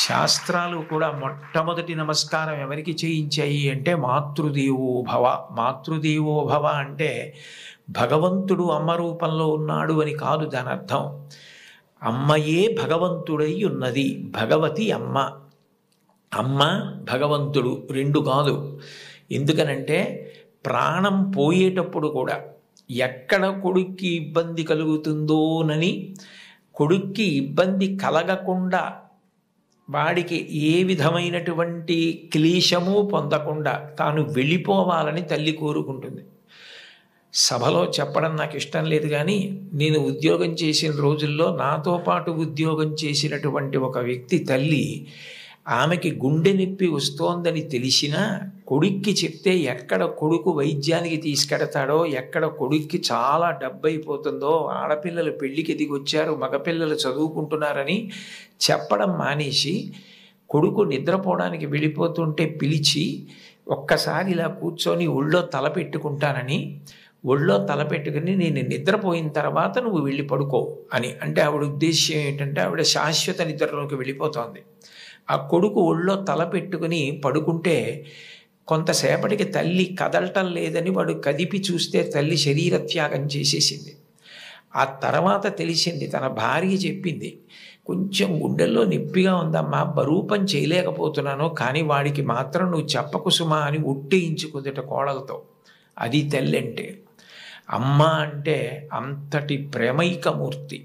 శాస్త్రాలు కూడా మొట్టమొదటి నమస్కారం ఎవరికి చేయించాయి అంటే మాతృదేవో భవ. మాతృదేవో భవ అంటే భగవంతుడు అమ్మ రూపంలో ఉన్నాడు అని కాదు దాని అర్థం. అమ్మయే భగవంతుడై ఉన్నది. భగవతి అమ్మ, అమ్మ భగవంతుడు రెండు కాదు. ఎందుకనంటే ప్రాణం పోయేటప్పుడు కూడా ఎక్కడ కొడుక్కి ఇబ్బంది కలుగుతుందోనని, కొడుక్కి ఇబ్బంది కలగకుండా వాడికి ఏ విధమైనటువంటి క్లేశము పొందకుండా తాను వెళ్ళిపోవాలని తల్లి కోరుకుంటుంది. సభలో చెప్పడం నాకు ఇష్టం లేదు, కానీ నేను ఉద్యోగం చేసిన రోజుల్లో నాతో పాటు ఉద్యోగం చేసినటువంటి ఒక వ్యక్తి తల్లి, ఆమెకి గుండె నొప్పి వస్తోందని తెలిసినా కొడుక్కి చెప్తే ఎక్కడ కొడుకు వైద్యానికి తీసుకెడతాడో, ఎక్కడ కొడుక్కి చాలా డబ్బు అయిపోతుందో, ఆడపిల్లలు పెళ్ళికి ఎదిగొచ్చారు, మగపిల్లలు చదువుకుంటున్నారని చెప్పడం మానేసి కొడుకు నిద్రపోవడానికి వెళ్ళిపోతుంటే పిలిచి ఒక్కసారి ఇలా కూర్చొని ఒళ్ళో తల పెట్టుకుంటానని, ఒళ్ళో తల పెట్టుకుని నేను నిద్రపోయిన తర్వాత నువ్వు వెళ్ళి పడుకో అని అంటే ఆవిడ ఉద్దేశ్యం ఏంటంటే ఆవిడ శాశ్వత నిద్రలోకి వెళ్ళిపోతోంది. ఆ కొడుకు ఒళ్ళో తల పెట్టుకుని పడుకుంటే కొంతసేపటికి తల్లి కదలటం లేదని వాడు కదిపి చూస్తే తల్లి శరీర త్యాగం చేసేసింది. ఆ తర్వాత తెలిసింది, తన భార్య చెప్పింది, కొంచెం గుండెల్లో నొప్పిగా ఉందమ్మా, బరువు పని చేయలేకపోతున్నాను, కానీ వాడికి మాత్రం నువ్వు చెప్పకు సుమా అని ఒట్టేయించుకుందట కోడలతో. అది తల్లి అంటే. అమ్మ అంటే అంతటి ప్రేమైకమూర్తి.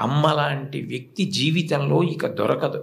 అమ్మ లాంటి వ్యక్తి జీవితంలో ఇక దొరకదు.